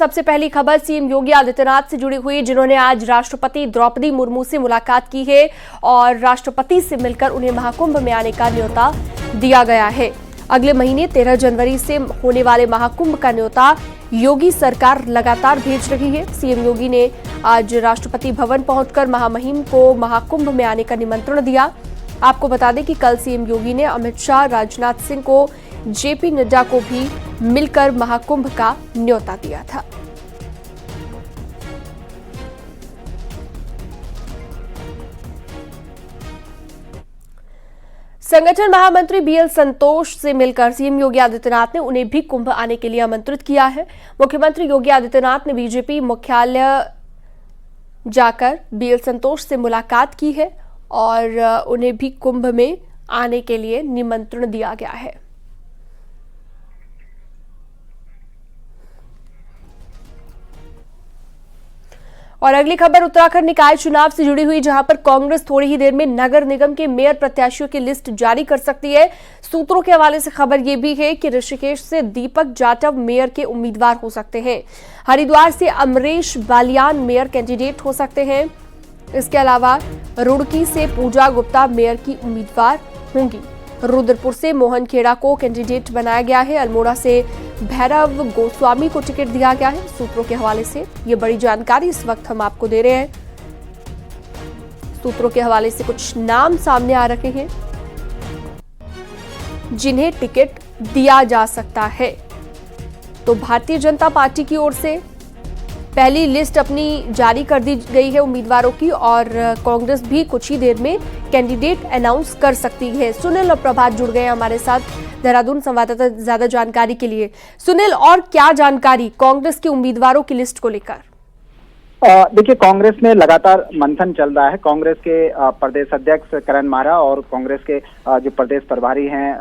सबसे पहली खबर सीएम योगी आदित्यनाथ से जुड़ी हुई, जिन्होंने आज राष्ट्रपति द्रौपदी मुर्मू से मुलाकात की है और राष्ट्रपति से मिलकर उन्हें महाकुंभ में आने का न्योता दिया गया है। अगले महीने 13 जनवरी से होने वाले महाकुंभ का न्योता योगी सरकार लगातार भेज रही है। सीएम योगी ने आज राष्ट्रपति भवन पहुंचकर महामहिम को महाकुंभ में आने का निमंत्रण दिया। आपको बता दें कि कल सीएम योगी ने अमित शाह, राजनाथ सिंह को, जेपी नड्डा को भी मिलकर महाकुंभ का न्योता दिया था। संगठन महामंत्री बीएल संतोष से मिलकर सीएम योगी आदित्यनाथ ने उन्हें भी कुंभ आने के लिए आमंत्रित किया है। मुख्यमंत्री योगी आदित्यनाथ ने बीजेपी मुख्यालय जाकर बीएल संतोष से मुलाकात की है और उन्हें भी कुंभ में आने के लिए निमंत्रण दिया गया है। और अगली खबर उत्तराखंड निकाय चुनाव से जुड़ी हुई, जहां पर कांग्रेस थोड़ी ही देर में नगर निगम के मेयर प्रत्याशियों की लिस्ट जारी कर सकती है। सूत्रों के हवाले से खबर यह भी है कि ऋषिकेश से दीपक जाटव मेयर के उम्मीदवार हो सकते हैं। हरिद्वार से अमरीश बालियान मेयर कैंडिडेट हो सकते हैं। इसके अलावा रुड़की से पूजा गुप्ता मेयर की उम्मीदवार होंगी। रुद्रपुर से मोहन खेड़ा को कैंडिडेट बनाया गया है। अल्मोड़ा से भैरव गोस्वामी को टिकट दिया गया है। सूत्रों के हवाले से ये बड़ी जानकारी इस वक्त हम आपको दे रहे हैं। सूत्रों के हवाले से कुछ नाम सामने आ रहे हैं जिन्हें टिकट दिया जा सकता है। तो भारतीय जनता पार्टी की ओर से पहली लिस्ट अपनी जारी कर दी गई है उम्मीदवारों की, और कांग्रेस भी कुछ ही देर में कैंडिडेट अनाउंस कर सकती है। सुनील और प्रभात जुड़ गए हमारे साथ देहरादून संवाददाता ज्यादा जानकारी के लिए। सुनील, और क्या जानकारी कांग्रेस के उम्मीदवारों की लिस्ट को लेकर? देखिए, कांग्रेस में लगातार मंथन चल रहा है। कांग्रेस के प्रदेश अध्यक्ष करण मारा और कांग्रेस के जो प्रदेश प्रभारी हैं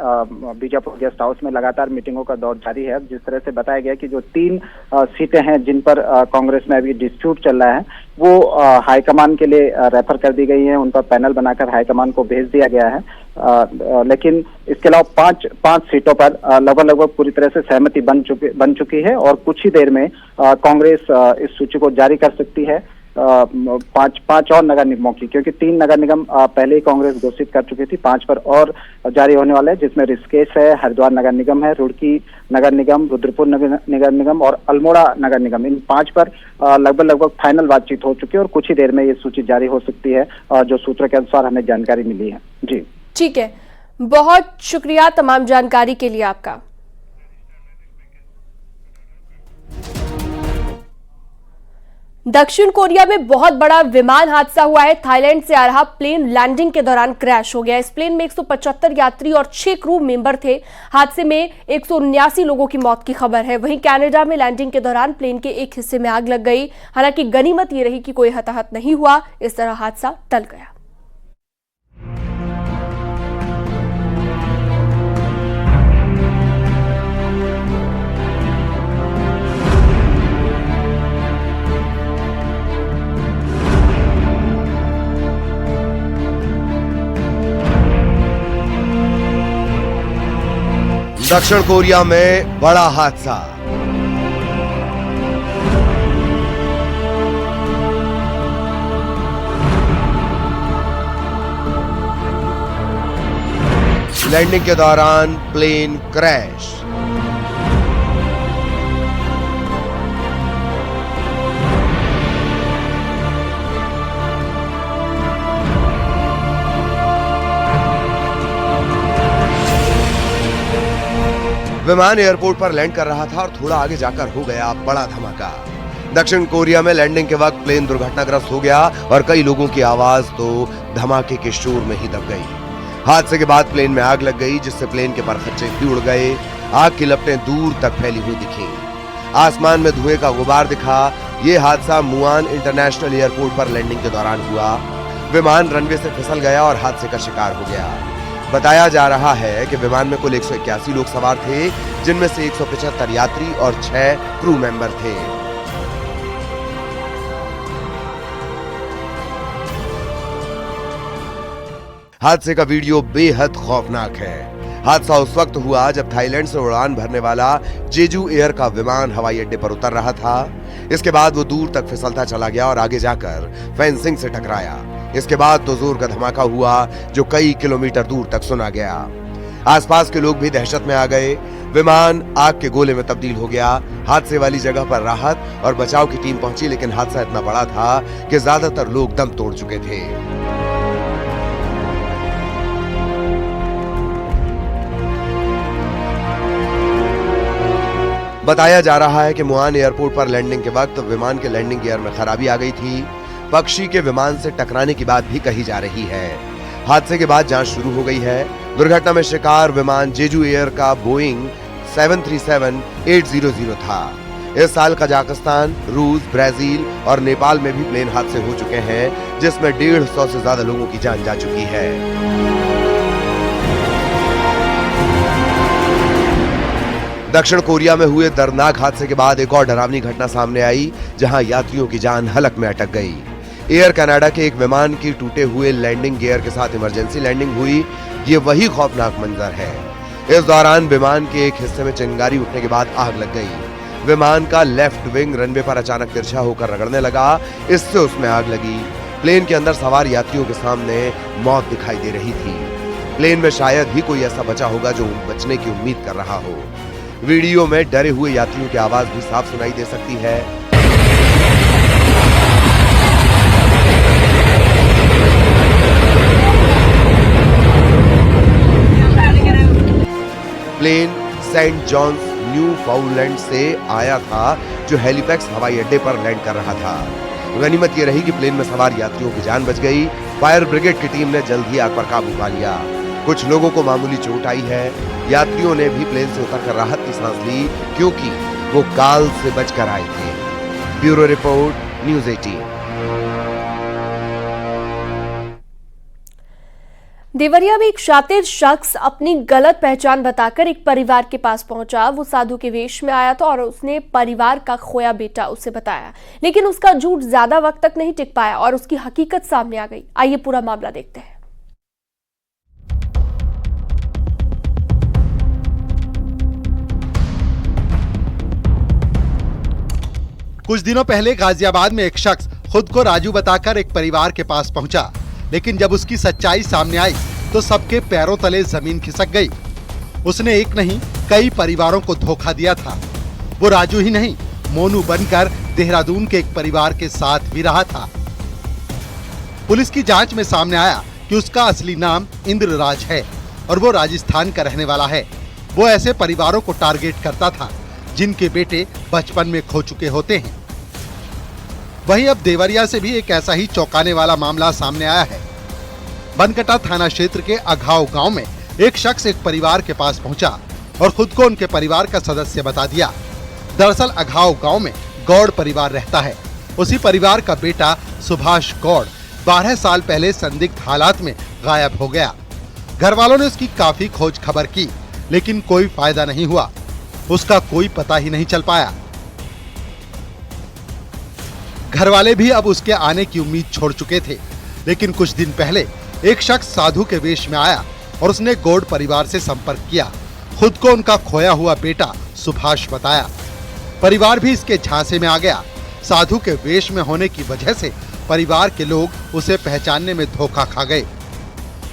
बीजापुर गेस्ट हाउस में लगातार मीटिंगों का दौर जारी है। जिस तरह से बताया गया कि जो 3 सीटें हैं जिन पर कांग्रेस में अभी डिस्प्यूट चल रहा है, वो हाईकमान के लिए रेफर कर दी गई हैं। उनका पैनल बनाकर हाईकमान को भेज दिया गया है। लेकिन इसके अलावा 5 सीटों पर लगभग पूरी तरह से सहमति बन चुकी है और कुछ ही देर में कांग्रेस इस सूची को जारी कर सकती है। 5 और नगर निगमों की, क्योंकि 3 नगर निगम पहले ही कांग्रेस घोषित कर चुकी थी, 5 पर और जारी होने वाले हैं, जिसमें ऋषिकेश है, हरिद्वार नगर निगम है, रुड़की नगर निगम, रुद्रपुर नगर निगम और अल्मोड़ा नगर निगम। इन 5 पर लगभग फाइनल बातचीत हो चुकी है और कुछ ही देर में ये सूची जारी हो सकती है, जो सूत्रों के अनुसार हमें जानकारी मिली है। जी ठीक है, बहुत शुक्रिया तमाम जानकारी के लिए आपका। दक्षिण कोरिया में बहुत बड़ा विमान हादसा हुआ है। थाईलैंड से आ रहा प्लेन लैंडिंग के दौरान क्रैश हो गया। इस प्लेन में 175 यात्री और 6 क्रू मेंबर थे। हादसे में 179 लोगों की मौत की खबर है। वहीं कनाडा में लैंडिंग के दौरान प्लेन के एक हिस्से में आग लग गई। हालांकि गनीमत ये रही कि कोई हताहत नहीं हुआ। इस तरह हादसा टल गया। दक्षिण कोरिया में बड़ा हादसा। लैंडिंग के दौरान प्लेन क्रैश। विमान एयरपोर्ट पर लैंड कर रहा था और थोड़ा आगे जाकर हो गया बड़ा धमाका। दक्षिण कोरिया में लैंडिंग के वक्त प्लेन दुर्घटनाग्रस्त हो गया और कई लोगों की आवाज तो धमाके के शोर में ही दब गई। हादसे के बाद प्लेन में आग लग गई, जिससे प्लेन के परखच्चे भी उड़ गए। आग की लपटें दूर तक फैली हुई दिखी। आसमान में धुएं का गुबार दिखा। ये हादसा मुआन इंटरनेशनल एयरपोर्ट पर लैंडिंग के दौरान हुआ। विमान रनवे से फिसल गया और हादसे का शिकार हो गया। बताया जा रहा है कि विमान में कुल 181 लोग सवार थे, जिनमें से 175 यात्री और 6 क्रू मेंबर थे। हादसे का वीडियो बेहद खौफनाक है। हादसा उस वक्त हुआ जब थाईलैंड से उड़ान भरने वाला जेजू एयर का विमान हवाई अड्डे पर उतर रहा था। इसके बाद वो दूर तक फिसलता चला गया और आगे जाकर फेंसिंग से टकराया। इसके बाद तो जोर का धमाका हुआ जो कई किलोमीटर दूर तक सुना गया। आसपास के लोग भी दहशत में आ गए। विमान आग के गोले में तब्दील हो गया। हादसे वाली जगह पर राहत और बचाव की टीम पहुंची, लेकिन हादसा इतना बड़ा था कि ज्यादातर लोग दम तोड़ चुके थे। बताया जा रहा है कि मुआन एयरपोर्ट पर लैंडिंग के वक्त विमान के लैंडिंग गियर में खराबी आ गई थी। पक्षी के विमान से टकराने की बात भी कही जा रही है। हादसे के बाद जांच शुरू हो गई है। दुर्घटना में शिकार विमान जेजू एयर का बोइंग 737-800 था। इस साल कजाकिस्तान, रूस, ब्राजील और नेपाल में भी प्लेन हादसे हो चुके हैं, जिसमें 150 से ज्यादा लोगों की जान जा चुकी है। दक्षिण कोरिया में हुए दर्दनाक हादसे के बाद एक और डरावनी घटना सामने आई, जहां यात्रियों की जान हलक में अटक गई। एयर कनाडा के एक विमान की टूटे हुए लैंडिंग गियर के साथ इमरजेंसी लैंडिंग हुई। ये वही खौफनाक मंजर है। इस दौरान विमान के एक हिस्से में चिंगारी उठने के बाद आग लग गई। विमान का लेफ्ट विंग रनवे पर अचानक तिरछा होकर रगड़ने लगा। इससे उसमें आग लगी। प्लेन के अंदर सवार यात्रियों के सामने मौत दिखाई दे रही थी। प्लेन में शायद ही कोई ऐसा बचा होगा जो बचने की उम्मीद कर रहा हो। वीडियो में डरे हुए यात्रियों की आवाज भी साफ सुनाई दे सकती है। Plane Saint John's Newfoundland से आया था, जो हैलिफैक्स हवाई अड्डे पर लैंड कर रहा था। गनीमत ये रही कि प्लेन में सवार यात्रियों की जान बच गई। फायर ब्रिगेड की टीम ने जल्द ही आग पर काबू पा लिया। कुछ लोगों को मामूली चोट आई है। यात्रियों ने भी प्लेन से उतरकर राहत की सांस ली, क्योंकि वो काल से बचकर आए थे। Bureau report, news 18। देवरिया में एक शातिर शख्स अपनी गलत पहचान बताकर एक परिवार के पास पहुंचा। वो साधु के वेश में आया था और उसने परिवार का खोया बेटा उसे बताया, लेकिन उसका झूठ ज्यादा वक्त तक नहीं टिक पाया और उसकी हकीकत सामने आ गई। आइए पूरा मामला देखते हैं। कुछ दिनों पहले गाजियाबाद में एक शख्स खुद को राजू बताकर एक परिवार के पास पहुंचा, लेकिन जब उसकी सच्चाई सामने आई तो सबके पैरों तले जमीन खिसक गई। उसने एक नहीं कई परिवारों को धोखा दिया था। वो राजू ही नहीं, मोनू बनकर देहरादून के एक परिवार के साथ भी रहा था। पुलिस की जांच में सामने आया कि उसका असली नाम इंद्रराज है और वो राजस्थान का रहने वाला है। वो ऐसे परिवारों को टारगेट करता था जिनके बेटे बचपन में खो चुके होते हैं। वहीं अब देवरिया से भी एक ऐसा ही चौंकाने वाला मामला सामने आया है। बनकटा थाना क्षेत्र के अघाव गांव में एक शख्स एक परिवार के पास पहुंचा और खुद को उनके परिवार का सदस्य बता दिया। दरअसल अघाव गांव में गौड़ परिवार रहता है। उसी परिवार का बेटा सुभाष गौड़ 12 साल पहले संदिग्ध हालात में गायब हो गया। घर वालों ने उसकी काफी खोज खबर की, लेकिन कोई फायदा नहीं हुआ। उसका कोई पता ही नहीं चल पाया। घर वाले भी अब उसके आने की उम्मीद छोड़ चुके थे, लेकिन कुछ दिन पहले एक शख्स साधु के वेश में आया और उसने गौड़ परिवार से संपर्क किया। खुद को उनका खोया हुआ बेटा सुभाष बताया। परिवार भी इसके झांसे में आ गया। साधु के वेश में होने की वजह से परिवार के लोग उसे पहचानने में धोखा खा गए।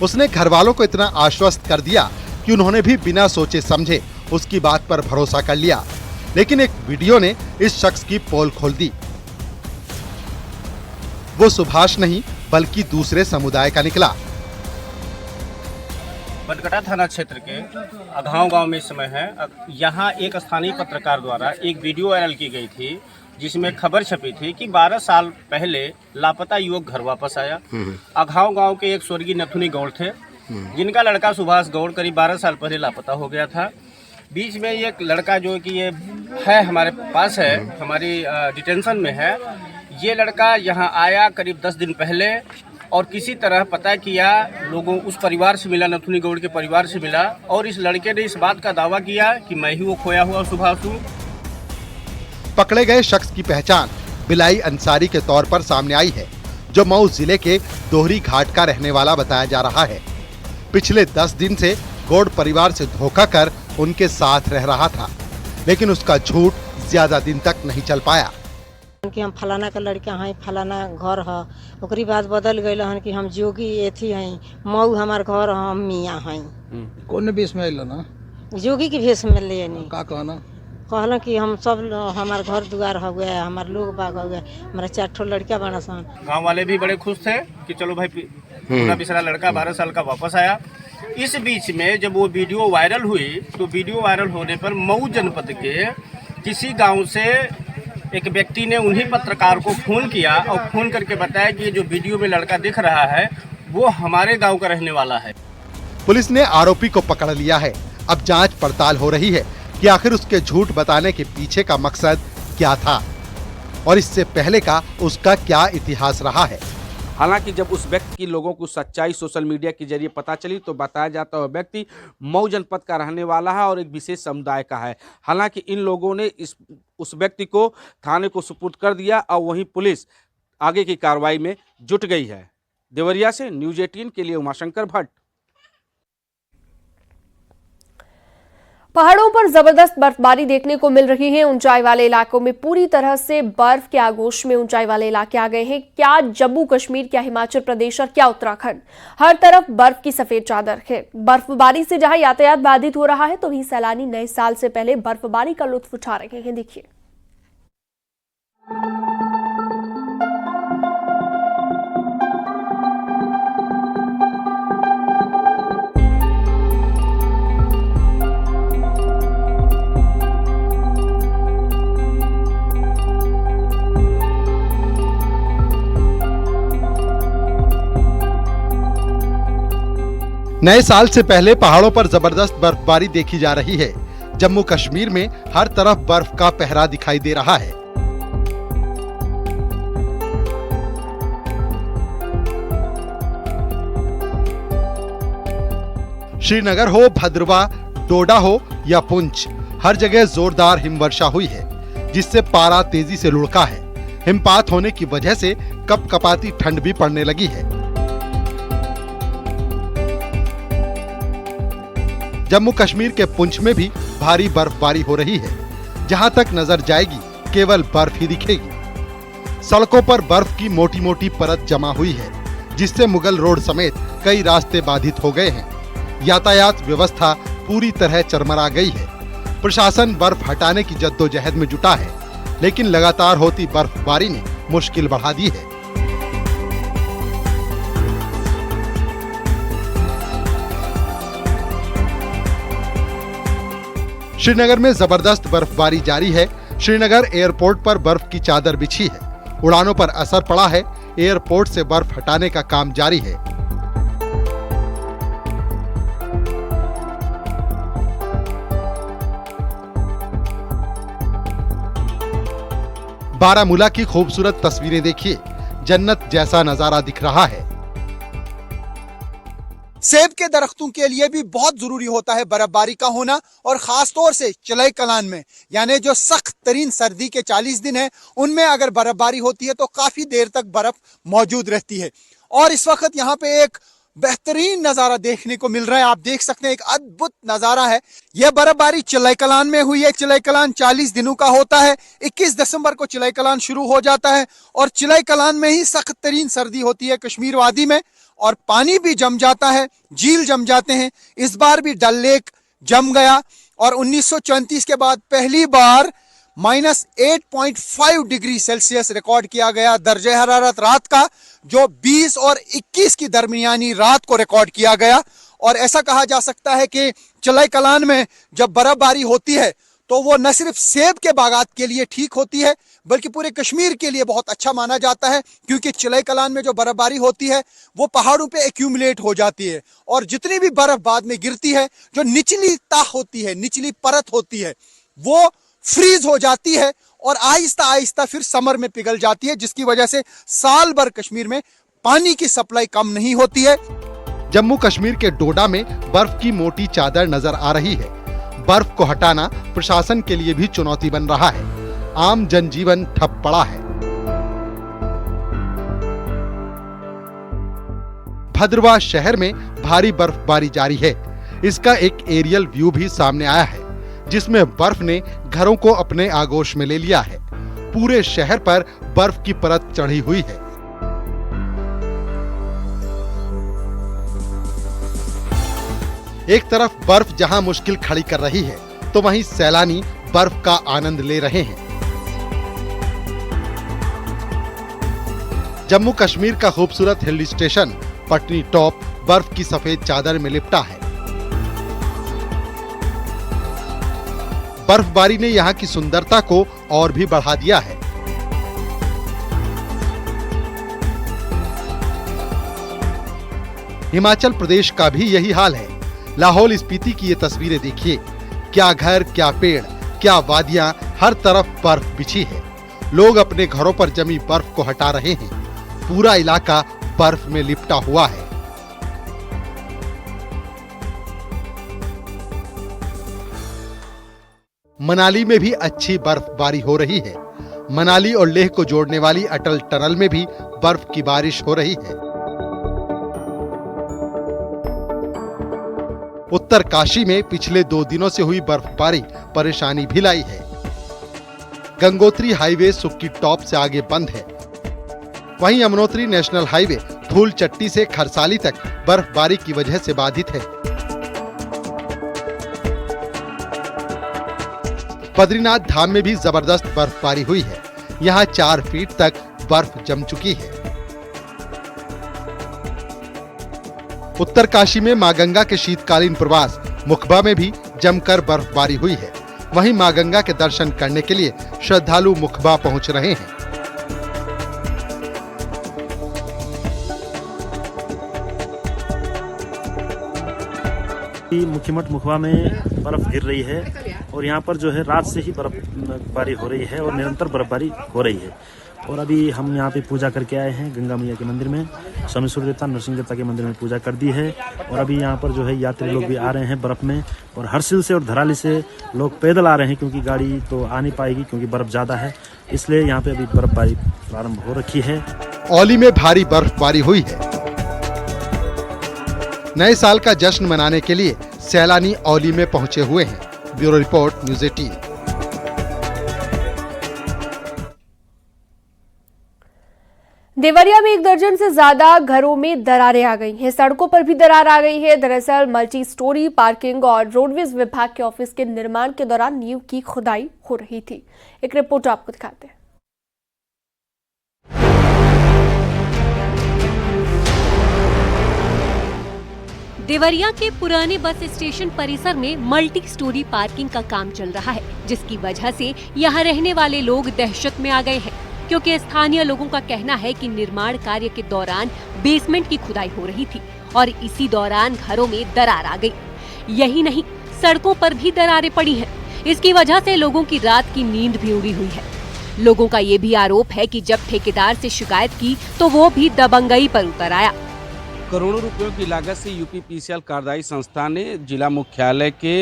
उसने घर वालों को इतना आश्वस्त कर दिया कि उन्होंने भी बिना सोचे समझे उसकी बात पर भरोसा कर लिया। लेकिन एक वीडियो ने इस शख्स की पोल खोल दी। वो सुभाष नहीं बल्कि दूसरे समुदाय का निकला। बनकटा थाना क्षेत्र के अघाव गांव में इस समय है। यहाँ एक स्थानीय पत्रकार द्वारा एक वीडियो वायरल की गई थी, जिसमें खबर छपी थी कि 12 साल पहले लापता युवक घर वापस आया। अघाव गांव के एक स्वर्गीय नथुनी गौड़ थे, जिनका लड़का सुभाष गौड़ करीब 12 साल पहले लापता हो गया था। बीच में एक लड़का जो कि ये है हमारे पास है, हमारी डिटेंशन में है। ये लड़का यहाँ आया करीब 10 दिन पहले और किसी तरह पता किया, लोगों उस परिवार से मिला, नथुनी गौड़ के परिवार से मिला, और इस लड़के ने इस बात का दावा किया कि मैं ही वो खोया हुआ सुभाष हूँ। पकड़े गए शख्स की पहचान बिलाई अंसारी के तौर पर सामने आई है, जो मऊ जिले के दोहरी घाट का रहने वाला बताया जा रहा है। पिछले 10 दिन से गौड़ परिवार से धोखा कर उनके साथ रह रहा था, लेकिन उसका झूठ ज्यादा दिन तक नहीं चल पाया। कि हम फलाना का लड़का हैं, फलाना घर है, ओकरी बाद बदल गए हन कि हम जोगी एथी हैं, मऊ हमार घर है, हम मियाँ हैं। कौन भेष में आइल ना? जोगी के भेष में ले नहीं। का कहना? कहला कि हम सब हमार घर दुआर हो गया, हमार लोग बाग हो गया, हमारा 4 ठो लड़का बना सन। गाँव वाले भी बड़े खुश थे कि चलो भाई पूरा पिछड़ा लड़का 12 साल का वापस आया। इस बीच में जब वो वीडियो वायरल हुई तो वीडियो वायरल होने पर मऊ जनपद के किसी गांव से एक व्यक्ति ने उन्हीं पत्रकार को फोन किया और फोन करके बताया कि ये जो वीडियो में लड़का दिख रहा है वो हमारे गांव का रहने वाला है। पुलिस ने आरोपी को पकड़ लिया है। अब जांच पड़ताल हो रही है कि आखिर उसके झूठ बताने के पीछे का मकसद क्या था और इससे पहले का उसका क्या इतिहास रहा है। हालांकि जब उस व्यक्ति की लोगों को सच्चाई सोशल मीडिया के जरिए पता चली तो बताया जाता है व्यक्ति मऊ जनपद का रहने वाला है और एक विशेष समुदाय का है। हालांकि इन लोगों ने उस व्यक्ति को थाने को सुपुर्द कर दिया और वहीं पुलिस आगे की कार्रवाई में जुट गई है। देवरिया से न्यूज़ 18 के लिए उमाशंकर भट्ट। पहाड़ों पर जबरदस्त बर्फबारी देखने को मिल रही है। ऊंचाई वाले इलाकों में पूरी तरह से बर्फ के आगोश में ऊंचाई वाले इलाके आ गए हैं। क्या जम्मू कश्मीर, क्या हिमाचल प्रदेश और क्या उत्तराखंड, हर तरफ बर्फ की सफेद चादर है। बर्फबारी से जहां यातायात बाधित हो रहा है तो वहीं सैलानी नए साल से पहले बर्फबारी का लुत्फ उठा रहे हैं। देखिए, नए साल से पहले पहाड़ों पर जबरदस्त बर्फबारी देखी जा रही है। जम्मू कश्मीर में हर तरफ बर्फ का पहरा दिखाई दे रहा है। श्रीनगर हो, भद्रवा, डोडा हो या पुंछ, हर जगह जोरदार हिमवर्षा हुई है जिससे पारा तेजी से लुढ़का है। हिमपात होने की वजह से कपकपाती ठंड भी पड़ने लगी है। जम्मू कश्मीर के पुंछ में भी भारी बर्फबारी हो रही है। जहां तक नजर जाएगी केवल बर्फ ही दिखेगी। सड़कों पर बर्फ की मोटी मोटी परत जमा हुई है जिससे मुगल रोड समेत कई रास्ते बाधित हो गए हैं। यातायात व्यवस्था पूरी तरह चरमरा गई है। प्रशासन बर्फ हटाने की जद्दोजहद में जुटा है, लेकिन लगातार होती बर्फबारी ने मुश्किल बढ़ा दी है। श्रीनगर में जबरदस्त बर्फबारी जारी है। श्रीनगर एयरपोर्ट पर बर्फ की चादर बिछी है। उड़ानों पर असर पड़ा है। एयरपोर्ट से बर्फ हटाने का काम जारी है। बारामूला की खूबसूरत तस्वीरें देखिए। जन्नत जैसा नजारा दिख रहा है। सेब के दरख्तों के लिए भी बहुत जरूरी होता है बर्फबारी का होना, और खास तौर से चिलई कलान में, यानी जो सख्त तरीन सर्दी के 40 दिन है उनमें अगर बर्फबारी होती है तो काफी देर तक बर्फ मौजूद रहती है। और इस वक्त यहाँ पे एक बेहतरीन नजारा देखने को मिल रहा है। आप देख सकते हैं, एक अद्भुत नजारा है। यह बर्फबारी चिलई कलान में हुई है। चिलई कलान 40 दिनों का होता है। 21 दिसंबर को चिलई कलान शुरू हो जाता है और चिलई कलान में ही सख्त तरीन सर्दी होती है कश्मीर वादी में, और पानी भी जम जाता है, झील जम जाते हैं। इस बार भी डल लेक जम गया और 1934 के बाद पहली बार -8.5 डिग्री सेल्सियस रिकॉर्ड किया गया दर्जे हरारत रात का, जो 20 और 21 की दरमियानी रात को रिकॉर्ड किया गया। और ऐसा कहा जा सकता है कि चिलई कलान में जब बर्फबारी होती है तो वो न सिर्फ सेब के बागात के लिए ठीक होती है बल्कि पूरे कश्मीर के लिए बहुत अच्छा माना जाता है, क्योंकि चिलई कलान में जो बर्फबारी होती है वो पहाड़ों पे एक्यूमुलेट हो जाती है और जितनी भी बर्फ बाद में गिरती है, जो निचली ताह होती है, निचली परत होती है, वो फ्रीज हो जाती है और आहिस्ता आहिस्ता फिर समर में पिघल जाती है, जिसकी वजह से साल भर कश्मीर में पानी की सप्लाई कम नहीं होती है। जम्मू कश्मीर के डोडा में बर्फ की मोटी चादर नजर आ रही है। बर्फ को हटाना प्रशासन के लिए भी चुनौती बन रहा है। आम जनजीवन ठप पड़ा है। भद्रवा शहर में भारी बर्फबारी जारी है। इसका एक एरियल व्यू भी सामने आया है, जिसमें बर्फ ने घरों को अपने आगोश में ले लिया है। पूरे शहर पर बर्फ की परत चढ़ी हुई है। एक तरफ बर्फ जहां मुश्किल खड़ी कर रही है, तो वहीं सैलानी बर्फ का आनंद ले रहे हैं। जम्मू कश्मीर का खूबसूरत हिल स्टेशन पटनी टॉप बर्फ की सफेद चादर में लिपटा है। बर्फबारी ने यहाँ की सुंदरता को और भी बढ़ा दिया है। हिमाचल प्रदेश का भी यही हाल है। लाहौल स्पीति की ये तस्वीरें देखिए, क्या घर, क्या पेड़, क्या वादियां, हर तरफ बर्फ बिछी है। लोग अपने घरों पर जमी बर्फ को हटा रहे हैं। पूरा इलाका बर्फ में लिपटा हुआ है। मनाली में भी अच्छी बर्फबारी हो रही है। मनाली और लेह को जोड़ने वाली अटल टनल में भी बर्फ की बारिश हो रही है। उत्तर काशी में पिछले 2 दिनों से हुई बर्फबारी परेशानी भी लाई है। गंगोत्री हाईवे सुक्की टॉप से आगे बंद है। वहीं यमुनोत्री नेशनल हाईवे फूल चट्टी से खरसाली तक बर्फबारी की वजह से बाधित है। बद्रीनाथ धाम में भी जबरदस्त बर्फबारी हुई है। यहाँ 4 फीट तक बर्फ जम चुकी है। उत्तरकाशी में मां गंगा के शीतकालीन प्रवास मुखबा में भी जमकर बर्फबारी हुई है। वहीं मां गंगा के दर्शन करने के लिए श्रद्धालु मुखबा पहुंच रहे हैं। मुखीमठ मुखबा में बर्फ गिर रही है और यहाँ पर जो है रात से ही बर्फबारी हो रही है और निरंतर बर्फबारी हो रही है। और अभी हम यहाँ पे पूजा करके आए हैं गंगा मैया के मंदिर में, स्वामी सूर्य देवता, नरसिंह देवता के मंदिर में पूजा कर दी है। और अभी यहाँ पर जो है यात्री लोग भी आ रहे हैं बर्फ में, और हर्सिल से और धराली से लोग पैदल आ रहे हैं क्योंकि गाड़ी तो आ नहीं पाएगी क्योंकि बर्फ ज़्यादा है, इसलिए यहाँ पे अभी बर्फबारी प्रारंभ हो रखी है। औली में भारी बर्फबारी हुई है। नए साल का जश्न मनाने के लिए सैलानी औली में पहुंचे हुए हैं। Bureau report, news 18। देवरिया में 1 दर्जन से ज्यादा घरों में दरारें आ गई हैं। सड़कों पर भी दरार आ गई है। दरअसल मल्टी स्टोरी पार्किंग और रोडवेज विभाग के ऑफिस के निर्माण के दौरान नींव की खुदाई हो रही थी। एक रिपोर्ट आपको दिखाते हैं। देवरिया के पुराने बस स्टेशन परिसर में मल्टी स्टोरी पार्किंग का काम चल रहा है, जिसकी वजह से यहाँ रहने वाले लोग दहशत में आ गए हैं, क्योंकि स्थानीय लोगों का कहना है कि निर्माण कार्य के दौरान बेसमेंट की खुदाई हो रही थी और इसी दौरान घरों में दरार आ गई। यही नहीं, सड़कों पर भी दरारें पड़ी हैं। इसकी वजह से लोगों की रात की नींद भी उड़ी हुई है। लोगों का ये भी आरोप है कि जब ठेकेदार से शिकायत की तो वो भी दबंगई पर उतर आया। करोड़ों रुपयों की लागत से यूपीपीसीएल कार्यदायी संस्था ने जिला मुख्यालय के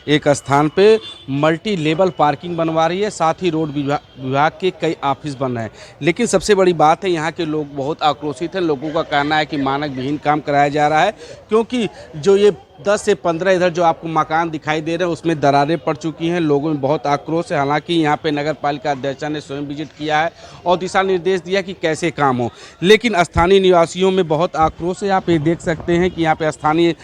एक स्थान पे मल्टी लेवल पार्किंग बनवा रही है, साथ ही रोड विभाग के कई ऑफिस बन रहे हैं। लेकिन सबसे बड़ी बात है, यहाँ के लोग बहुत आक्रोशित हैं। लोगों का कहना है कि मानक विहीन काम कराया जा रहा है, क्योंकि जो ये 10 से 15 इधर जो आपको मकान दिखाई दे रहे हैं उसमें दरारें पड़ चुकी हैं। लोगों में बहुत आक्रोश है। हालांकि यहाँ पे नगर पालिका अध्यक्ष ने स्वयं विजिट किया है और दिशा निर्देश दिया कि कैसे काम हो, लेकिन स्थानीय निवासियों में बहुत आक्रोश है। आप ये देख सकते हैं कि यहाँ पे स्थानीय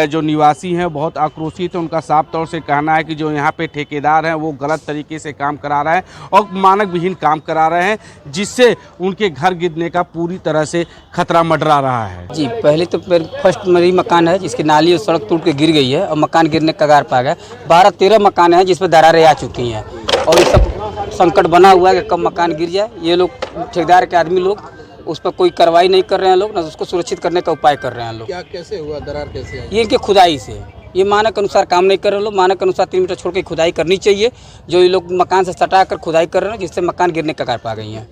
जो निवासी हैं बहुत आक्रोशित है। उनका साफ तौर से कहना है कि जो यहाँ पे ठेकेदार हैं वो गलत तरीके से काम करा रहे हैं और मानक विहीन काम करा रहे हैं, जिससे उनके घर गिरने का पूरी तरह से खतरा मंडरा रहा है। जी, पहले तो फर्स्ट मेरी मकान है जिसकी नाली और सड़क टूट के गिर गई है और मकान गिरने के कगार पर आ गया। 12-13 मकान हैं जिसपे दरारें आ चुकी हैं और ये सब संकट बना हुआ है कि कब मकान गिर जाए। ये लोग ठेकेदार के आदमी लोग उस पर कोई कार्रवाई नहीं कर रहे हैं, लोग ना उसको सुरक्षित करने का उपाय कर रहे हैं लोग। क्या कैसे हुआ, दरार कैसे आई? ये इनके खुदाई से, ये मानक अनुसार काम नहीं कर रहे लोग। मानक अनुसार 3 मीटर छोड़ के खुदाई करनी चाहिए। जो ये लोग मकान से सटा कर खुदाई कर रहे हैं जिससे मकान गिरने के कगार पर आ गई है।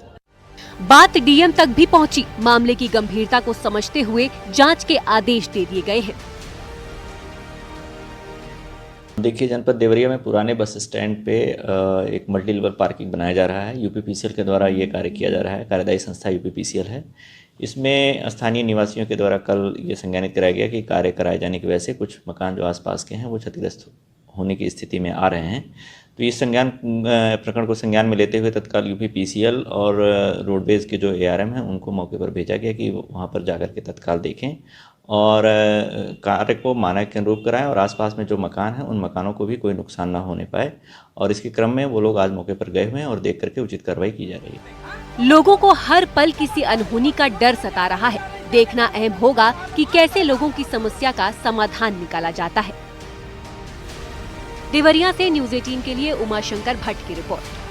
बात डीएम तक भी पहुंची। मामले की गंभीरता को समझते हुए जांच के आदेश दे दिए गए हैं। देखिए, जनपद देवरिया में पुराने बस स्टैंड पे एक मल्टी लेवल पार्किंग बनाया जा रहा है। यूपीपीसीएल के द्वारा ये कार्य किया जा रहा है। कार्यदायी संस्था यूपीपीसीएल है। इसमें स्थानीय निवासियों के द्वारा कल ये संज्ञानित कराया गया कि कार्य कराए जाने की वजह से कुछ मकान जो आसपास के हैं वो क्षतिग्रस्त होने की स्थिति में आ रहे हैं। तो इस प्रकरण को संज्ञान में लेते हुए तत्काल यूपी पीसीएल और रोडवेज के जो एआरएम हैं उनको मौके पर भेजा गया कि वहाँ पर जाकर के तत्काल देखें और कार्य को मानक के अनुरूप कराएं और आसपास में जो मकान हैं उन मकानों को भी कोई नुकसान ना होने पाए। और इसके क्रम में वो लोग आज मौके पर गए हुए हैं और देख करके उचित कार्रवाई की जा रही है। लोगों को हर पल किसी अनहोनी का डर सता रहा है। देखना अहम होगा कि कैसे लोगों की समस्या का समाधान निकाला जाता है। देवरिया से न्यूज़ 18 के लिए उमाशंकर भट्ट की रिपोर्ट।